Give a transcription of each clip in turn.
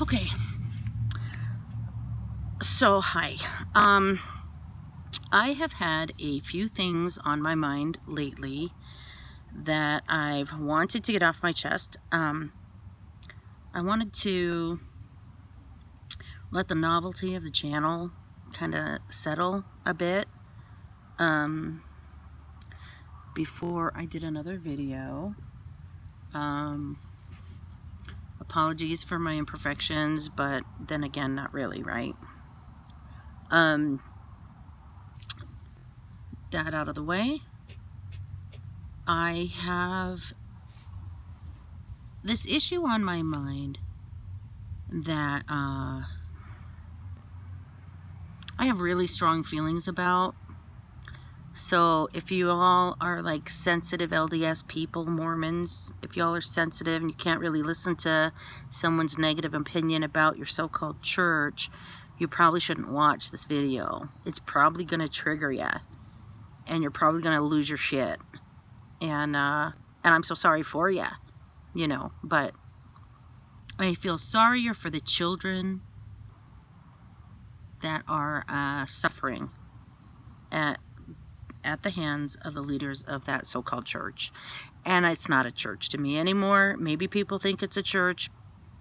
Okay. So, hi. I have had a few things on my mind lately that I've wanted to get off my chest. I wanted to let the novelty of the channel kind of settle a bit before I did another video. Apologies for my imperfections, but then again, not really, right? That out of the way, I have this issue on my mind that I have really strong feelings about. So if you all are like sensitive LDS people, Mormons, if y'all are sensitive and you can't really listen to someone's negative opinion about your so-called church, you probably shouldn't watch this video. It's probably going to trigger you, and you're probably going to lose your shit. And I'm so sorry for you, you know, but I feel sorrier for the children that are suffering at the hands of the leaders of that so-called church. And it's not a church to me anymore. Maybe people think it's a church,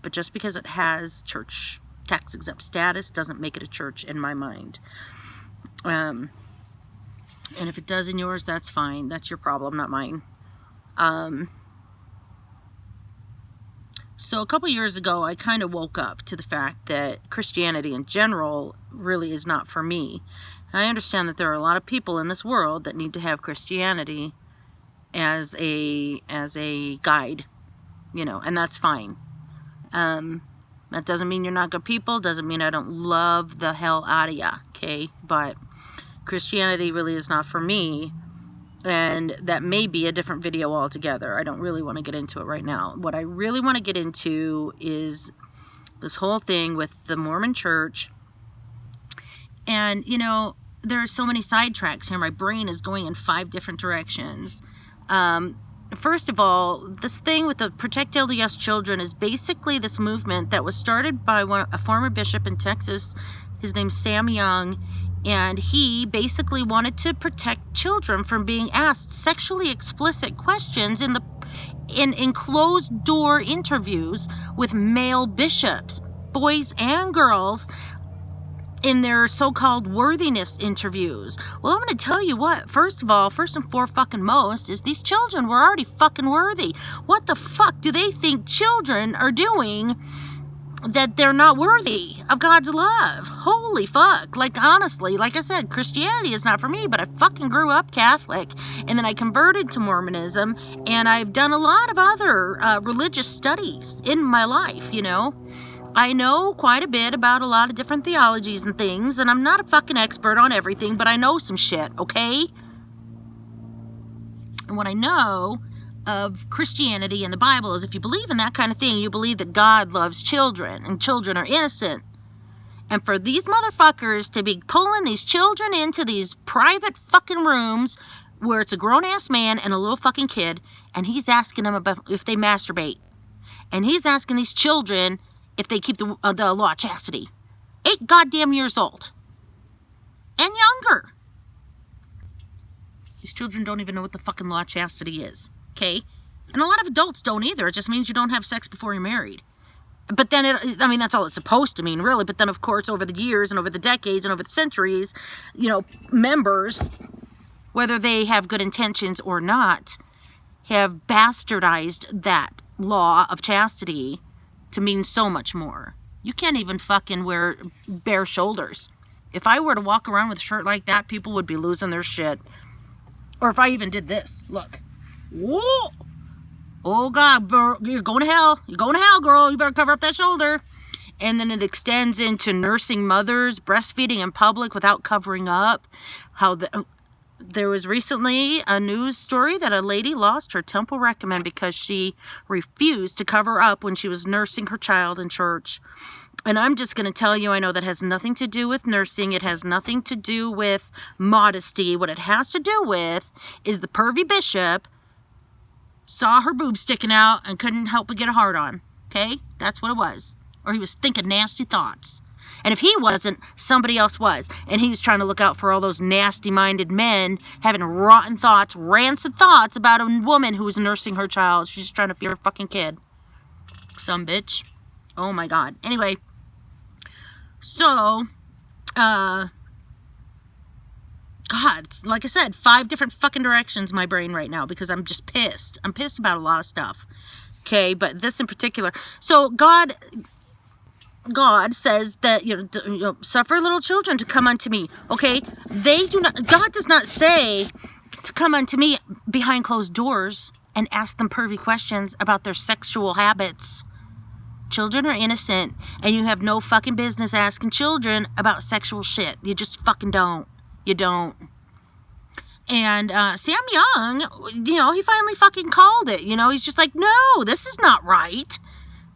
but just because it has church tax exempt status doesn't make it a church in my mind. And if it does in yours, that's fine. That's your problem, not mine. So a couple years ago, I kind of woke up to the fact that Christianity in general really is not for me. I understand that there are a lot of people in this world that need to have Christianity as a guide, you know, and that's fine. That doesn't mean you're not good people, doesn't mean I don't love the hell out of ya, okay? But Christianity really is not for me, and that may be a different video altogether. I don't really want to get into it right now. What I really want to get into is this whole thing with the Mormon Church. And, you know, there are so many sidetracks here. My brain is going in 5 different directions. First of all, this thing with the Protect LDS Children is basically this movement that was started by a former bishop in Texas. His name's Sam Young. And he basically wanted to protect children from being asked sexually explicit questions in closed door interviews with male bishops, boys and girls, in their so-called worthiness interviews. Well, I'm going to tell you what, first of all, first and foremost, is these children were already fucking worthy. What the fuck do they think children are doing that they're not worthy of God's love? Holy fuck. Like, honestly, like I said, Christianity is not for me, but I fucking grew up Catholic, and then I converted to Mormonism, and I've done a lot of other religious studies in my life, you know. I know quite a bit about a lot of different theologies and things, and I'm not a fucking expert on everything, but I know some shit, okay? And what I know of Christianity and the Bible is, if you believe in that kind of thing, you believe that God loves children, and children are innocent. And for these motherfuckers to be pulling these children into these private fucking rooms where it's a grown-ass man and a little fucking kid, and he's asking them about if they masturbate. And he's asking these children if they keep the law of chastity. 8 goddamn years old. And younger. These children don't even know what the fucking law of chastity is. Okay? And a lot of adults don't either. It just means you don't have sex before you're married. But then, I mean, that's all it's supposed to mean, really. But then, of course, over the years and over the decades and over the centuries, you know, members, whether they have good intentions or not, have bastardized that law of chastity to mean so much more. You can't even fucking wear bare shoulders. If I were to walk around with a shirt like that, people would be losing their shit. Or if I even did this, look. Whoa! Oh God, bro, you're going to hell. You're going to hell, girl. You better cover up that shoulder. And then it extends into nursing mothers, breastfeeding in public without covering up. There was recently a news story that a lady lost her temple recommend because she refused to cover up when she was nursing her child in church. And I'm just going to tell you, I know that has nothing to do with nursing. It has nothing to do with modesty. What it has to do with is the pervy bishop saw her boobs sticking out and couldn't help but get a hard on. Okay? That's what it was. or he was thinking nasty thoughts. And if he wasn't, somebody else was. And he was trying to look out for all those nasty-minded men having rotten thoughts, rancid thoughts about a woman who's nursing her child. She's just trying to feed her fucking kid. Some bitch. Oh my God. Anyway. So, God, like I said, 5 different fucking directions my brain right now because I'm just pissed. I'm pissed about a lot of stuff. Okay, but this in particular. So God says that, suffer little children to come unto me. Okay, God does not say to come unto me behind closed doors and ask them pervy questions about their sexual habits. Children are innocent, and you have no fucking business asking children about sexual shit. You just fucking don't. You don't. And Sam Young, he finally fucking called it. He's just like, no, this is not right.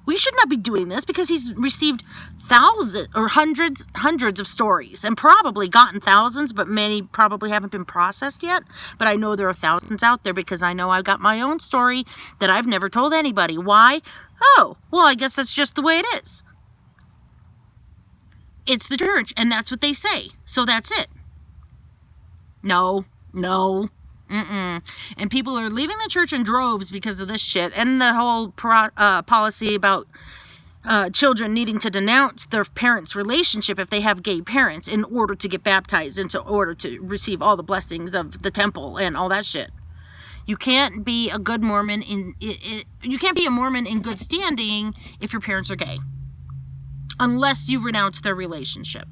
We should not be doing this, because he's received thousands or hundreds of stories and probably gotten thousands, but many probably haven't been processed yet. But I know there are thousands out there because I know I've got my own story that I've never told anybody. Why? Oh, well, I guess that's just the way it is. It's the church, and that's what they say. So that's it. No. And people are leaving the church in droves because of this shit, and the whole policy about children needing to denounce their parents' relationship if they have gay parents in order to get baptized, in order to receive all the blessings of the temple and all that shit. You can't be a good Mormon you can't be a Mormon in good standing if your parents are gay, unless you renounce their relationship.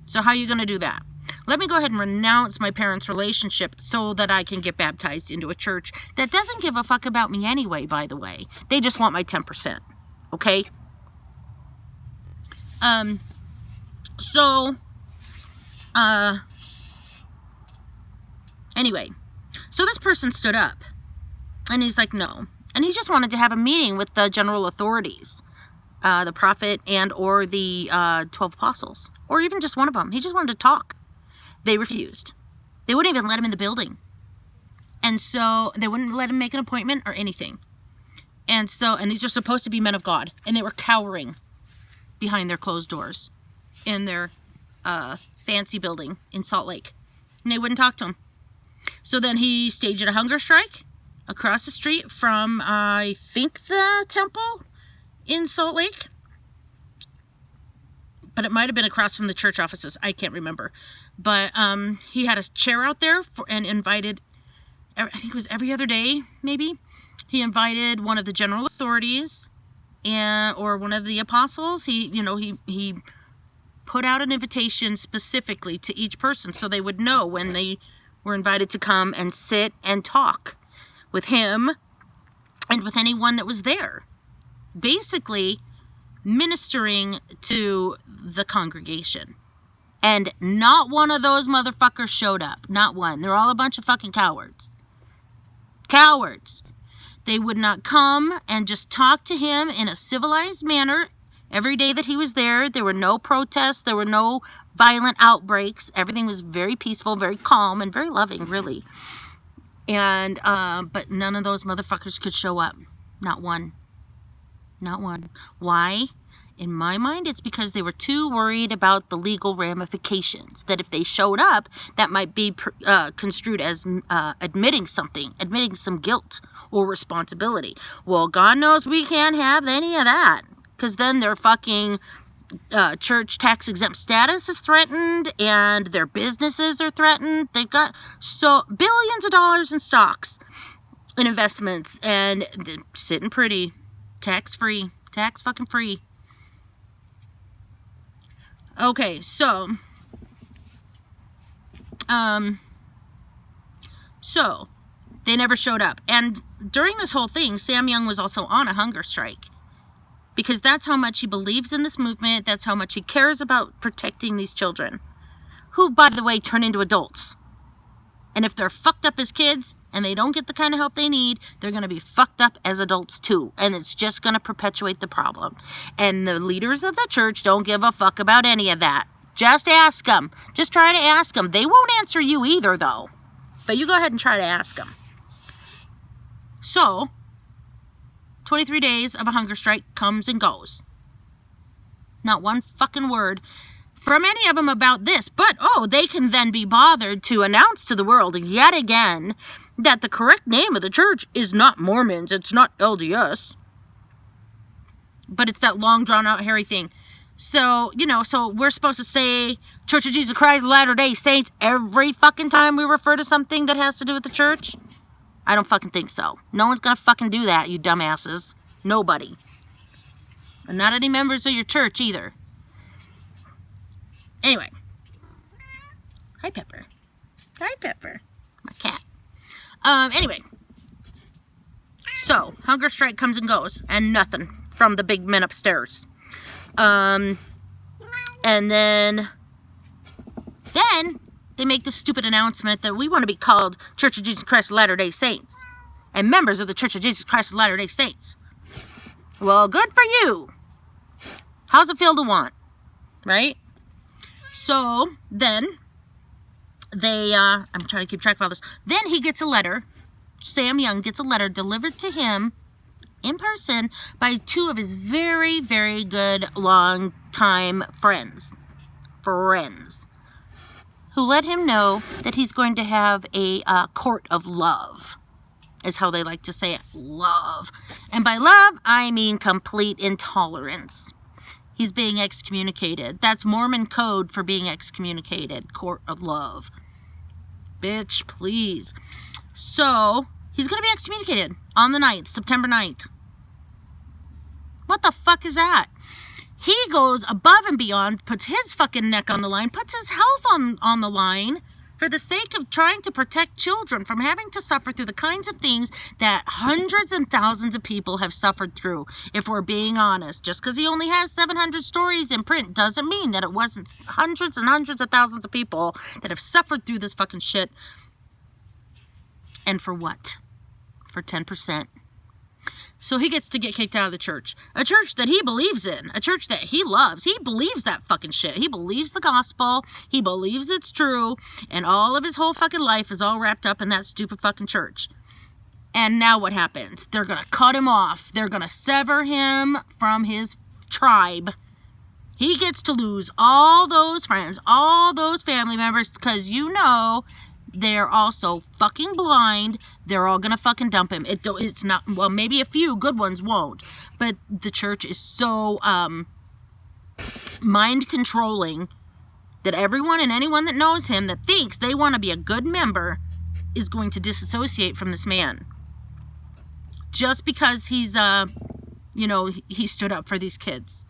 So how are you going to do that? Let me go ahead and renounce my parents' relationship so that I can get baptized into a church that doesn't give a fuck about me anyway, by the way. They just want my 10%. Okay? Anyway. So this person stood up. And he's like, no. And he just wanted to have a meeting with the general authorities. The prophet and or the 12 apostles. Or even just one of them. He just wanted to talk. They refused. They wouldn't even let him in the building. And so they wouldn't let him make an appointment or anything. And these are supposed to be men of God. And they were cowering behind their closed doors in their fancy building in Salt Lake. And they wouldn't talk to him. So then he staged a hunger strike across the street from, I think, the temple in Salt Lake. But it might have been across from the church offices. I can't remember. But he had a chair out there and invited, I think it was every other day, maybe. He invited one of the general authorities or one of the apostles. He put out an invitation specifically to each person so they would know when they were invited to come and sit and talk with him and with anyone that was there. Basically, ministering to the congregation. And not one of those motherfuckers showed up. Not one. They're all a bunch of fucking cowards. Cowards. They would not come and just talk to him in a civilized manner every day that he was there. There were no protests. There were no violent outbreaks. Everything was very peaceful, very calm, and very loving, really. And, but none of those motherfuckers could show up. Not one. Not one. Why? In my mind, it's because they were too worried about the legal ramifications. That if they showed up, that might be construed as admitting something, admitting some guilt or responsibility. Well, God knows we can't have any of that. Because then their fucking church tax exempt status is threatened and their businesses are threatened. They've got billions of dollars in stocks and investments and they're sitting pretty. Tax free. Tax fucking free. Okay, so they never showed up. And during this whole thing, Sam Young was also on a hunger strike. Because that's how much he believes in this movement. That's how much he cares about protecting these children. Who, by the way, turn into adults. And if they're fucked up as kids and they don't get the kind of help they need, they're going to be fucked up as adults too. And it's just going to perpetuate the problem. And the leaders of the church don't give a fuck about any of that. Just ask them. Just try to ask them. They won't answer you either, though. But you go ahead and try to ask them. So 23 days of a hunger strike comes and goes. Not one fucking word from any of them about this. But, they can then be bothered to announce to the world yet again that the correct name of the church is not Mormons. It's not LDS. But it's that long, drawn-out, hairy thing. So, so we're supposed to say Church of Jesus Christ of Latter-day Saints every fucking time we refer to something that has to do with the church? I don't fucking think so. No one's gonna fucking do that, you dumbasses. Nobody. And not any members of your church either. Anyway. Hi, Pepper. Hi, Pepper. My cat. Anyway. So, hunger strike comes and goes. And nothing from the big men upstairs. And then they make this stupid announcement that we want to be called Church of Jesus Christ of Latter-day Saints. And members of the Church of Jesus Christ of Latter-day Saints. Well, good for you. How's it feel to want? Right? So, then, I'm trying to keep track of all this. Then he gets a letter. Sam Young gets a letter delivered to him in person by two of his very, very good long-time friends, who let him know that he's going to have a court of love, is how they like to say it, love. And by love, I mean complete intolerance. He's being excommunicated. That's Mormon code for being excommunicated, court of love. Bitch, please. So, he's going to be excommunicated on the 9th, September 9th. What the fuck is that? He goes above and beyond, puts his fucking neck on the line, puts his health on the line for the sake of trying to protect children from having to suffer through the kinds of things that hundreds and thousands of people have suffered through, if we're being honest. Just because he only has 700 stories in print doesn't mean that it wasn't hundreds and hundreds of thousands of people that have suffered through this fucking shit. And for what? For 10%. So he gets to get kicked out of the church. A church that he believes in. A church that he loves. He believes that fucking shit. He believes the gospel. He believes it's true. And all of his whole fucking life is all wrapped up in that stupid fucking church. And now what happens? They're going to cut him off. They're going to sever him from his tribe. He gets to lose all those friends, all those family members, because they're also fucking blind. They're all gonna fucking dump him. It's not, well, maybe a few good ones won't, but the church is so mind controlling that everyone and anyone that knows him that thinks they want to be a good member is going to disassociate from this man just because he's he stood up for these kids.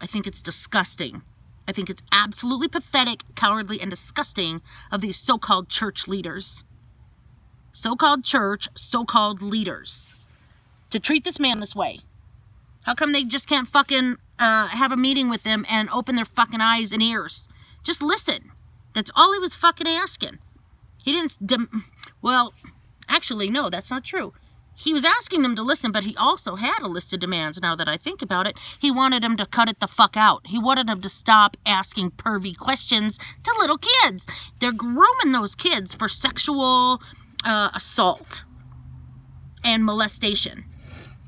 I think it's disgusting. I think it's absolutely pathetic, cowardly, and disgusting of these so-called church leaders. So-called church, so-called leaders. To treat this man this way. How come they just can't fucking have a meeting with him and open their fucking eyes and ears? Just listen. That's all he was fucking asking. He didn't... well, actually, no, that's not true. He was asking them to listen, but he also had a list of demands, now that I think about it. He wanted them to cut it the fuck out. He wanted them to stop asking pervy questions to little kids. They're grooming those kids for sexual assault and molestation.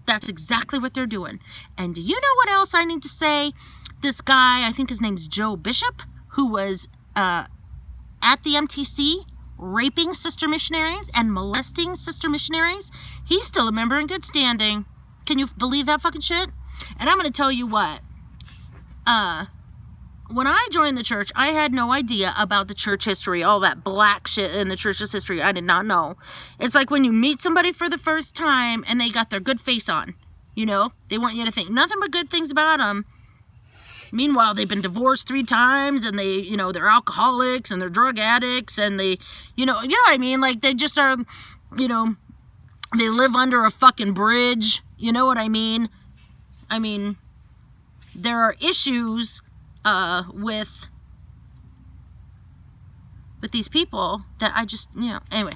That's exactly what they're doing. And do you know what else I need to say? This guy, I think his name's Joe Bishop, who was at the MTC, raping sister missionaries and molesting sister missionaries, he's still a member in good standing. Can you believe that fucking shit? And I'm going to tell you what. When I joined the church, I had no idea about the church history, all that black shit in the church's history. I did not know. It's like when you meet somebody for the first time and they got their good face on. They want you to think nothing but good things about them. Meanwhile, they've been divorced 3 times, and they're alcoholics, and they're drug addicts, and they, you know what I mean? Like, they just are, they live under a fucking bridge. You know what I mean? I mean, there are issues, with these people that I just, anyway.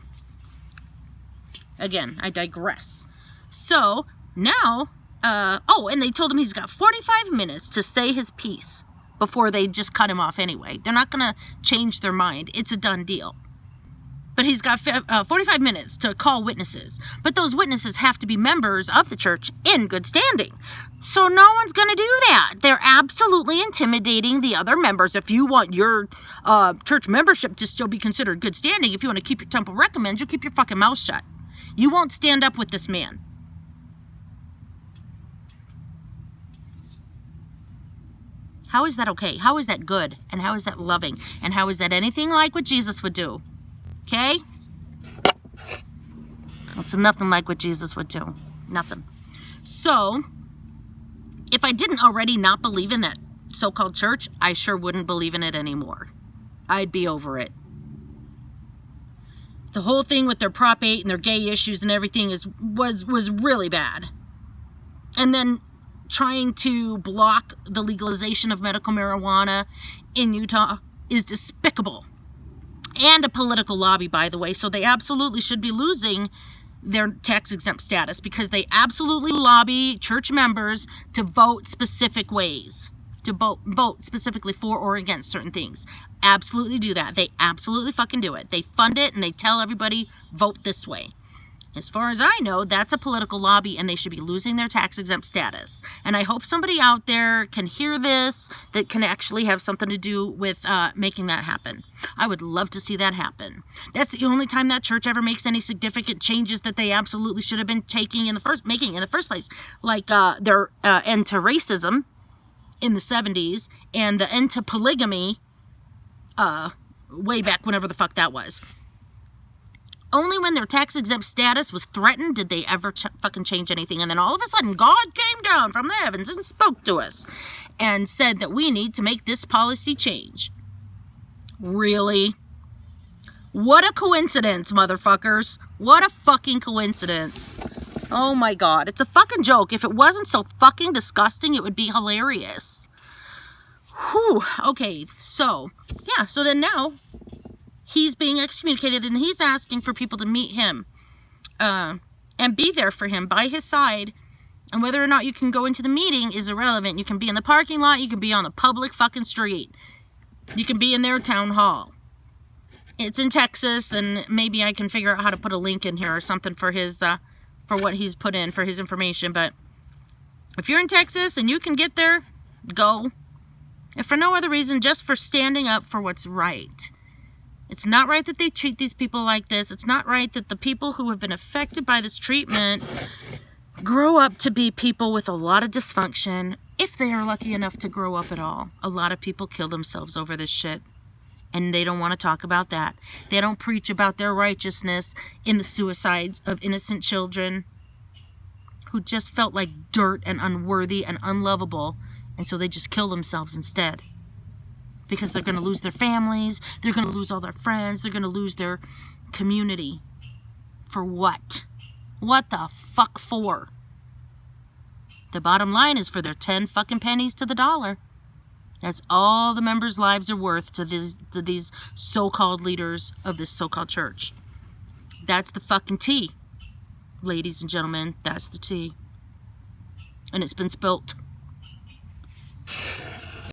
Again, I digress. So, now... and they told him he's got 45 minutes to say his piece before they just cut him off anyway. They're not going to change their mind. It's a done deal. But he's got 45 minutes to call witnesses. But those witnesses have to be members of the church in good standing. So no one's going to do that. They're absolutely intimidating the other members. If you want your church membership to still be considered good standing, if you want to keep your temple recommends, you keep your fucking mouth shut. You won't stand up with this man. How is that okay? How is that good? And how is that loving? And how is that anything like what Jesus would do? Okay? It's nothing like what Jesus would do. Nothing. So, if I didn't already not believe in that so-called church, I sure wouldn't believe in it anymore. I'd be over it. The whole thing with their Prop 8 and their gay issues and everything was really bad. And then trying to block the legalization of medical marijuana in Utah is despicable. And a political lobby, by the way, so they absolutely should be losing their tax-exempt status because they absolutely lobby church members to vote specific ways, to vote specifically for or against certain things. Absolutely do that. They absolutely fucking do it. They fund it and they tell everybody, vote this way. As far as I know, that's a political lobby and they should be losing their tax-exempt status. And I hope somebody out there can hear this that can actually have something to do with making that happen. I would love to see that happen. That's the only time that church ever makes any significant changes that they absolutely should have been making in the first place. Like their end to racism in the 70s and the end to polygamy way back whenever the fuck that was. Only when their tax-exempt status was threatened did they ever fucking change anything. And then all of a sudden, God came down from the heavens and spoke to us and said that we need to make this policy change. Really? What a coincidence, motherfuckers. What a fucking coincidence. Oh my God. It's a fucking joke. If it wasn't so fucking disgusting, it would be hilarious. Whew. Okay, so, yeah. So then now he's being excommunicated and he's asking for people to meet him and be there for him by his side. And whether or not you can go into the meeting is irrelevant. You can be in the parking lot. You can be on the public fucking street. You can be in their town hall. It's in Texas, and maybe I can figure out how to put a link in here or something for his, for what he's put in for his information. But if you're in Texas and you can get there, go. If for no other reason, just for standing up for what's right. It's not right that they treat these people like this. It's not right that the people who have been affected by this treatment grow up to be people with a lot of dysfunction, if they are lucky enough to grow up at all. A lot of people kill themselves over this shit, and they don't want to talk about that. They don't preach about their righteousness in the suicides of innocent children who just felt like dirt and unworthy and unlovable, and so they just kill themselves instead. Because they're going to lose their families, they're going to lose all their friends, they're going to lose their community. For what? What the fuck for? The bottom line is for their 10 fucking pennies to the dollar. That's all the members' lives are worth to these so-called leaders of this so-called church. That's the fucking tea. Ladies and gentlemen, that's the tea. And it's been spilt.